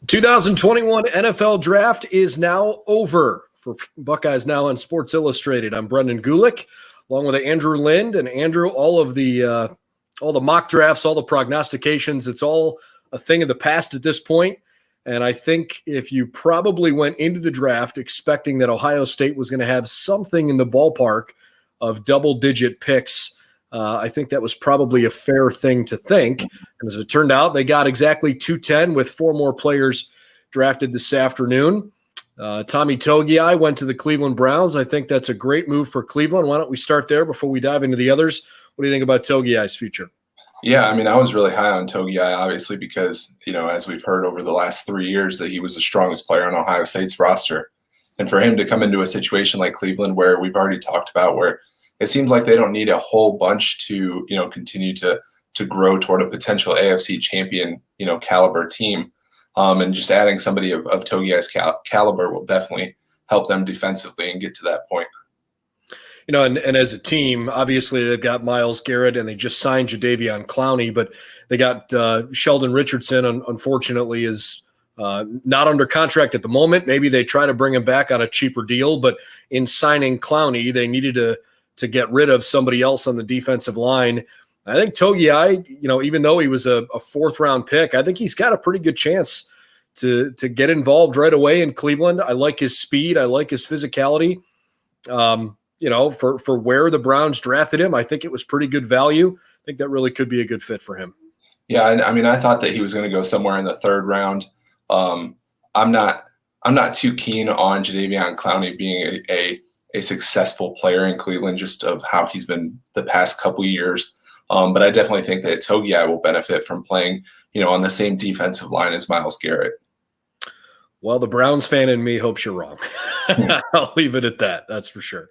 2021 NFL Draft is now over for Buckeyes Now on Sports Illustrated. I'm Brendan Gulick, along with Andrew Lind. And Andrew, all the mock drafts, all the prognostications, it's all a thing of the past at this point. And I think if you probably went into the draft expecting that Ohio State was going to have something in the ballpark of double-digit picks, I think that was probably a fair thing to think. And as it turned out, they got exactly 210 with four more players drafted this afternoon. Tommy Togiai went to the Cleveland Browns. I think that's a great move for Cleveland. Why don't we start there before we dive into the others? What do you think about Togiai's future? Yeah, I mean, I was really high on Togiai, obviously, because, as we've heard over the last 3 years, that he was the strongest player on Ohio State's roster. And for him to come into a situation like Cleveland, where we've already talked about, where it seems like they don't need a whole bunch to, continue to grow toward a potential AFC champion, caliber team. And just adding somebody of Togiai's caliber will definitely help them defensively and get to that point. And as a team, obviously they've got Myles Garrett and they just signed Jadeveon Clowney, but they got Sheldon Richardson, unfortunately, is not under contract at the moment. Maybe they try to bring him back on a cheaper deal, but in signing Clowney, they needed to get rid of somebody else on the defensive line. I think Togiai, even though he was a fourth-round pick, I think he's got a pretty good chance to get involved right away in Cleveland. I like his speed. I like his physicality. For where the Browns drafted him, I think it was pretty good value. I think that really could be a good fit for him. Yeah, I mean, I thought that he was going to go somewhere in the third round. I'm not too keen on Jadeveon Clowney being a successful player in Cleveland, just of how he's been the past couple of years. But I definitely think that Togiai will benefit from playing, on the same defensive line as Myles Garrett. Well, the Browns fan in me hopes you're wrong. I'll leave it at that. That's for sure.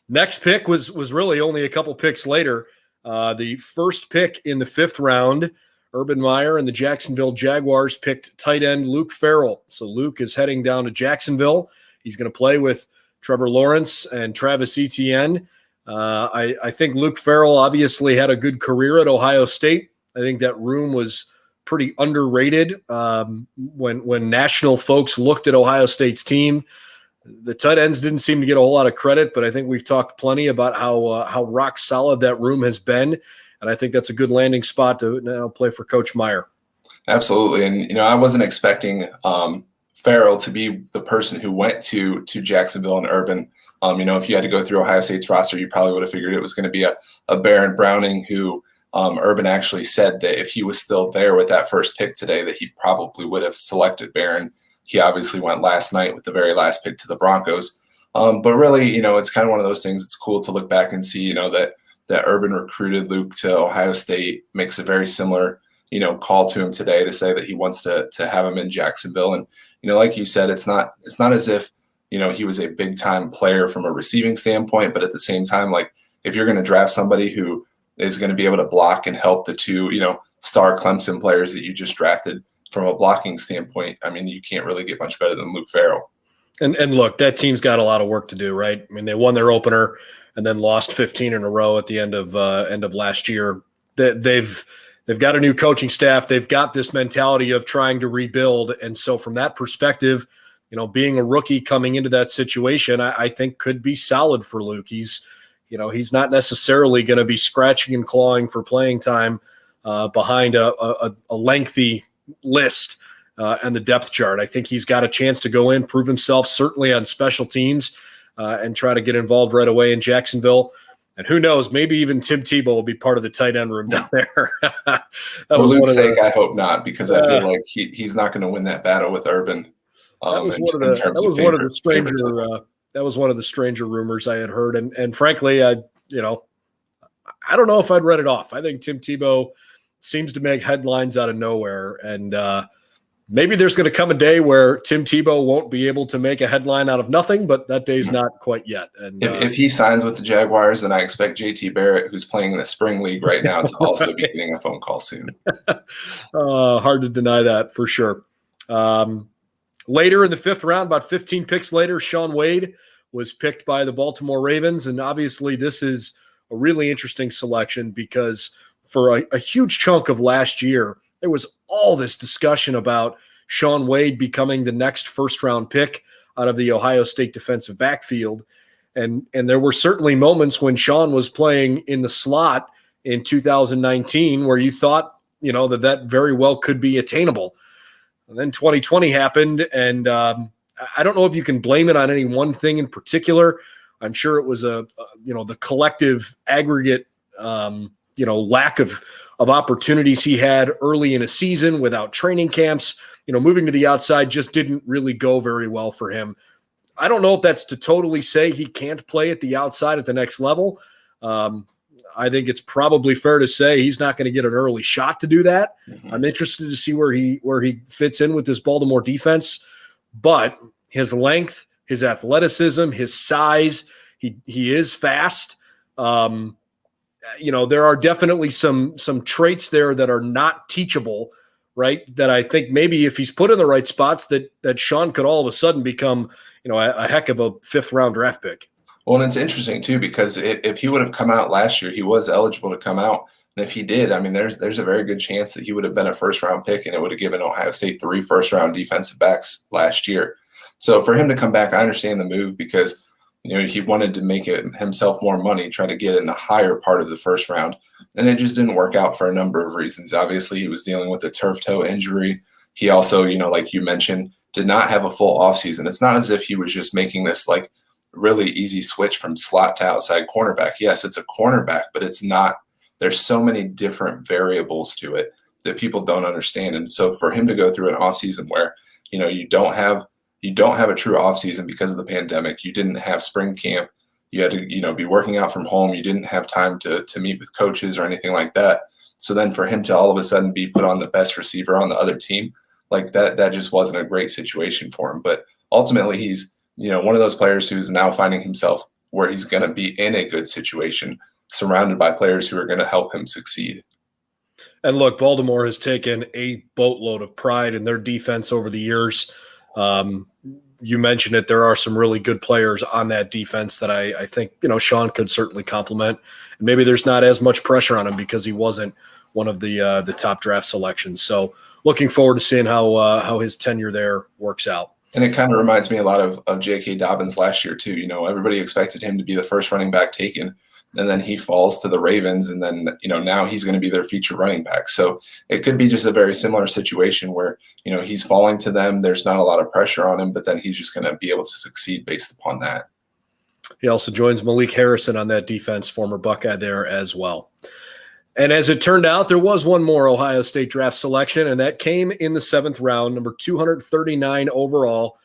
Next pick was really only a couple picks later. The first pick in the fifth round, Urban Meyer and the Jacksonville Jaguars picked tight end Luke Farrell. So Luke is heading down to Jacksonville. He's going to play with Trevor Lawrence and Travis Etienne. I think Luke Farrell obviously had a good career at Ohio State. I think that room was pretty underrated when national folks looked at Ohio State's team. The tight ends didn't seem to get a whole lot of credit, but I think we've talked plenty about how rock solid that room has been, and I think that's a good landing spot to now play for Coach Meyer. Absolutely, and I wasn't expecting Farrell to be the person who went to Jacksonville and Urban. If you had to go through Ohio State's roster, you probably would have figured it was going to be a Baron Browning, who Urban actually said that if he was still there with that first pick today, that he probably would have selected Baron. He obviously went last night with the very last pick to the Broncos. But really, it's kind of one of those things. It's cool to look back and see, that Urban recruited Luke to Ohio State, makes a very similar, call to him today to say that he wants to have him in Jacksonville. And, like you said, it's not as if, he was a big time player from a receiving standpoint, but at the same time, like, if you're going to draft somebody who is going to be able to block and help the two, star Clemson players that you just drafted from a blocking standpoint, I mean, you can't really get much better than Luke Farrell. And look, that team's got a lot of work to do, right? I mean, they won their opener and then lost 15 in a row at the end of last year. They've got a new coaching staff. They've got this mentality of trying to rebuild. And so from that perspective, being a rookie coming into that situation, I think could be solid for Luke. He's not necessarily going to be scratching and clawing for playing time behind a lengthy list and the depth chart. I think he's got a chance to go in, prove himself, certainly on special teams, and try to get involved right away in Jacksonville. And who knows, maybe even Tim Tebow will be part of the tight end room down there. For Luke's sake, I hope not, because I feel like he's not going to win that battle with Urban. That was one of the stranger rumors I had heard, and frankly, I don't know if I'd read it off. I think Tim Tebow seems to make headlines out of nowhere, and maybe there's going to come a day where Tim Tebow won't be able to make a headline out of nothing, but that day's not quite yet. And if he signs with the Jaguars, then I expect JT Barrett, who's playing in the spring league right now, to also be getting a phone call soon. Hard to deny that for sure. Later in the fifth round, about 15 picks later, Shaun Wade was picked by the Baltimore Ravens. And obviously this is a really interesting selection because for a huge chunk of last year, there was all this discussion about Shaun Wade becoming the next first-round pick out of the Ohio State defensive backfield. And there were certainly moments when Shaun was playing in the slot in 2019 where you thought, that very well could be attainable. And then 2020 happened, and I don't know if you can blame it on any one thing in particular. I'm sure it was the collective aggregate, lack of opportunities he had early in a season without training camps. Moving to the outside just didn't really go very well for him. I don't know if that's to totally say he can't play at the outside at the next level. I think it's probably fair to say he's not going to get an early shot to do that. Mm-hmm. I'm interested to see where he fits in with this Baltimore defense, but his length, his athleticism, his size, he is fast. There are definitely some traits there that are not teachable, right? That I think maybe if he's put in the right spots that Shaun could all of a sudden become, a heck of a 5th-round draft pick. Well, and it's interesting too, because if he would have come out last year, he was eligible to come out. And if he did, there's a very good chance that he would have been a 1st-round pick, and it would have given Ohio State 3 first-round defensive backs last year. So for him to come back, I understand the move because, he wanted to make it himself more money, try to get in the higher part of the 1st round. And it just didn't work out for a number of reasons. Obviously, he was dealing with a turf toe injury. He also, like you mentioned, did not have a full offseason. It's not as if he was just making this like really easy switch from slot to outside cornerback. Yes, it's a cornerback, but it's not. There's so many different variables to it that people don't understand. And so for him to go through an offseason where, you don't have a true offseason because of the pandemic. You didn't have spring camp. You had to, be working out from home. You didn't have time to meet with coaches or anything like that. So then for him to all of a sudden be put on the best receiver on the other team, like that just wasn't a great situation for him. But ultimately he's, one of those players who's now finding himself where he's going to be in a good situation, surrounded by players who are going to help him succeed. And look, Baltimore has taken a boatload of pride in their defense over the years. You mentioned it. There are some really good players on that defense that I think, Shaun could certainly complement. And maybe there's not as much pressure on him because he wasn't one of the top draft selections. So looking forward to seeing how his tenure there works out. And it kind of reminds me a lot of J.K. Dobbins last year too. Everybody expected him to be the first running back taken, and then he falls to the Ravens, and then, now he's going to be their feature running back. So it could be just a very similar situation where, he's falling to them. There's not a lot of pressure on him, but then he's just going to be able to succeed based upon that. He also joins Malik Harrison on that defense, former Buckeye there as well. And as it turned out, there was one more Ohio State draft selection, and that came in the 7th round, number 239 overall.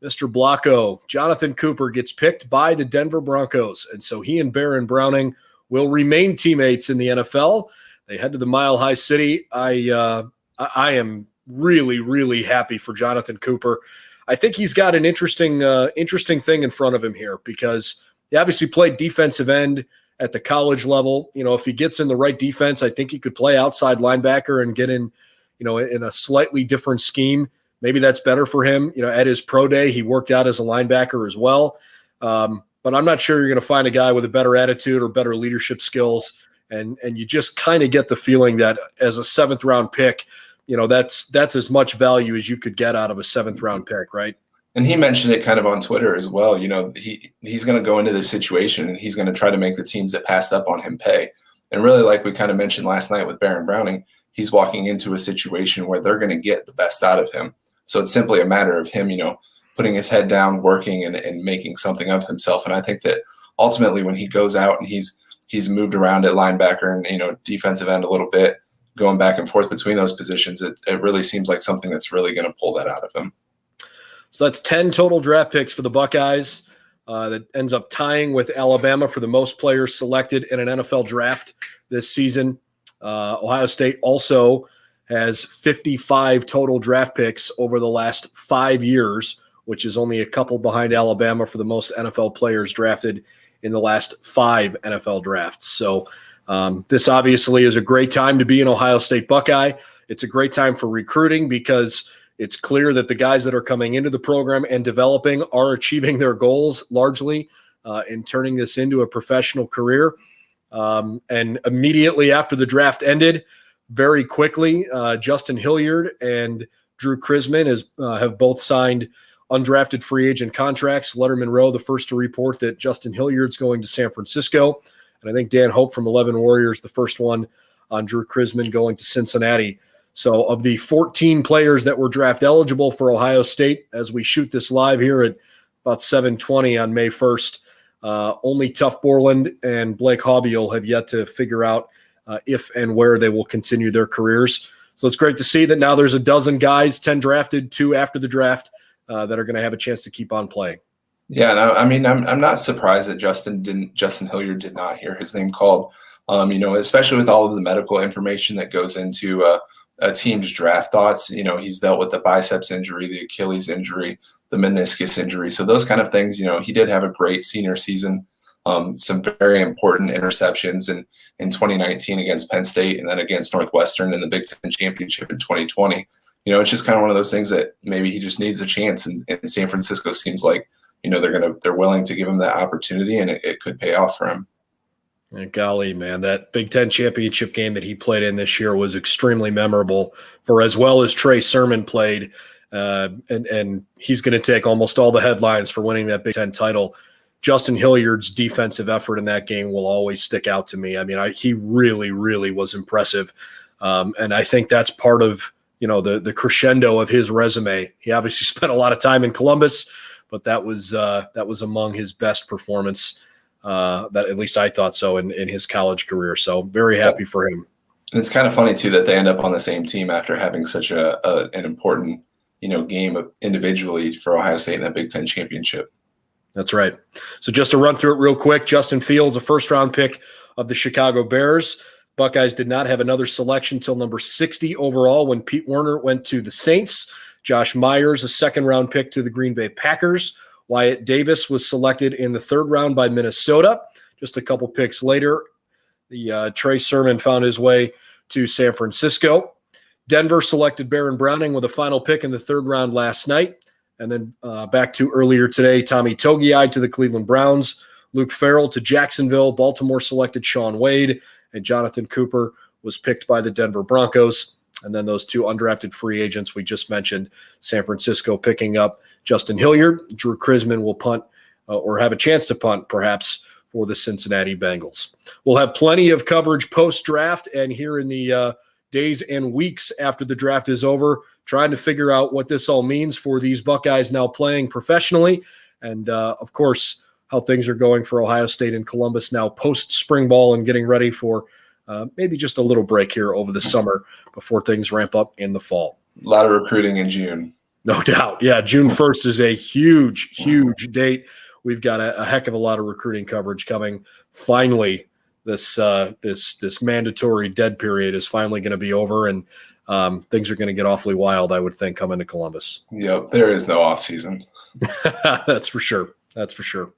Mr. Blocko, Jonathon Cooper, gets picked by the Denver Broncos, and so he and Baron Browning will remain teammates in the NFL. They head to the Mile High City. I am really, really happy for Jonathon Cooper. I think he's got an interesting thing in front of him here because he obviously played defensive end at the college level. If he gets in the right defense, I think he could play outside linebacker and get in, in a slightly different scheme. Maybe that's better for him. At his pro day, he worked out as a linebacker as well. But I'm not sure you're going to find a guy with a better attitude or better leadership skills. And you just kind of get the feeling that as a 7th round pick, that's as much value as you could get out of a 7th round pick, right? And he mentioned it kind of on Twitter as well. He's going to go into this situation and he's going to try to make the teams that passed up on him pay. And really, like we kind of mentioned last night with Baron Browning, he's walking into a situation where they're going to get the best out of him. So it's simply a matter of him, putting his head down, working and making something of himself. And I think that ultimately when he goes out and he's moved around at linebacker and, defensive end a little bit, going back and forth between those positions, it really seems like something that's really going to pull that out of him. So that's 10 total draft picks for the Buckeyes. That ends up tying with Alabama for the most players selected in an NFL draft this season. Ohio State also has 55 total draft picks over the last 5 years, which is only a couple behind Alabama for the most NFL players drafted in the last 5 NFL drafts. So this obviously is a great time to be an Ohio State Buckeye. It's a great time for recruiting because it's clear that the guys that are coming into the program and developing are achieving their goals largely in turning this into a professional career. And immediately after the draft ended, very quickly. Justin Hilliard and Drew Chrisman have both signed undrafted free agent contracts. Letterman Rowe, the first to report that Justin Hilliard's going to San Francisco. And I think Dan Hope from 11 Warriors, the first one on Drew Chrisman going to Cincinnati. So of the 14 players that were draft eligible for Ohio State, as we shoot this live here at about 7:20 on May 1st, only Tuff Borland and Blake Haubeil have yet to figure out if and where they will continue their careers. So it's great to see that now there's a dozen guys, 10 drafted, 2 after the draft, that are going to have a chance to keep on playing. Yeah, no, I mean, I'm not surprised that Justin Hilliard did not hear his name called. Especially with all of the medical information that goes into a team's draft thoughts. He's dealt with the biceps injury, the Achilles injury, the meniscus injury. So those kind of things, he did have a great senior season, some very important interceptions in 2019 against Penn State and then against Northwestern in the Big Ten Championship in 2020. It's just kind of one of those things that maybe he just needs a chance. And San Francisco seems like, they're willing to give him that opportunity, and it could pay off for him. And golly, man, that Big Ten championship game that he played in this year was extremely memorable for as well as Trey Sermon played. And he's going to take almost all the headlines for winning that Big Ten title. Justin Hilliard's defensive effort in that game will always stick out to me. I mean, he really, really was impressive. And I think that's part of, the crescendo of his resume. He obviously spent a lot of time in Columbus, but that was among his best performance. That at least I thought so in his college career. So very happy for him. And it's kind of funny too that they end up on the same team after having such an important, game individually for Ohio State in that Big Ten championship. That's right. So just to run through it real quick, Justin Fields, a first-round pick of the Chicago Bears. Buckeyes did not have another selection till number 60 overall when Pete Werner went to the Saints. Josh Myers, a second-round pick to the Green Bay Packers. Wyatt Davis was selected in the third round by Minnesota. Just a couple picks later, the Trey Sermon found his way to San Francisco. Denver selected Baron Browning with a final pick in the third round last night. And then back to earlier today, Tommy Togiai to the Cleveland Browns, Luke Farrell to Jacksonville. Baltimore selected Shaun Wade, and Jonathon Cooper was picked by the Denver Broncos. And then those 2 undrafted free agents we just mentioned, San Francisco picking up Justin Hilliard. Drew Chrisman will punt or have a chance to punt perhaps for the Cincinnati Bengals. We'll have plenty of coverage post-draft and here in the days and weeks after the draft is over, trying to figure out what this all means for these Buckeyes now playing professionally. And, of course, how things are going for Ohio State and Columbus now post-spring ball and getting ready for maybe just a little break here over the summer before things ramp up in the fall. A lot of recruiting in June. No doubt. Yeah, June 1st is a huge, huge date. We've got a heck of a lot of recruiting coverage coming. Finally, this mandatory dead period is finally going to be over, and things are going to get awfully wild, I would think, coming to Columbus. Yep, there is no off season. That's for sure. That's for sure.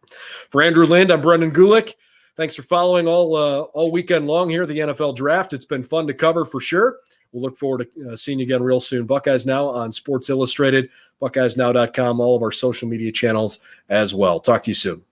For Andrew Lind, I'm Brendan Gulick. Thanks for following all weekend long here, the NFL Draft. It's been fun to cover for sure. We'll look forward to seeing you again real soon. Buckeyes Now on Sports Illustrated, BuckeyesNow.com, all of our social media channels as well. Talk to you soon.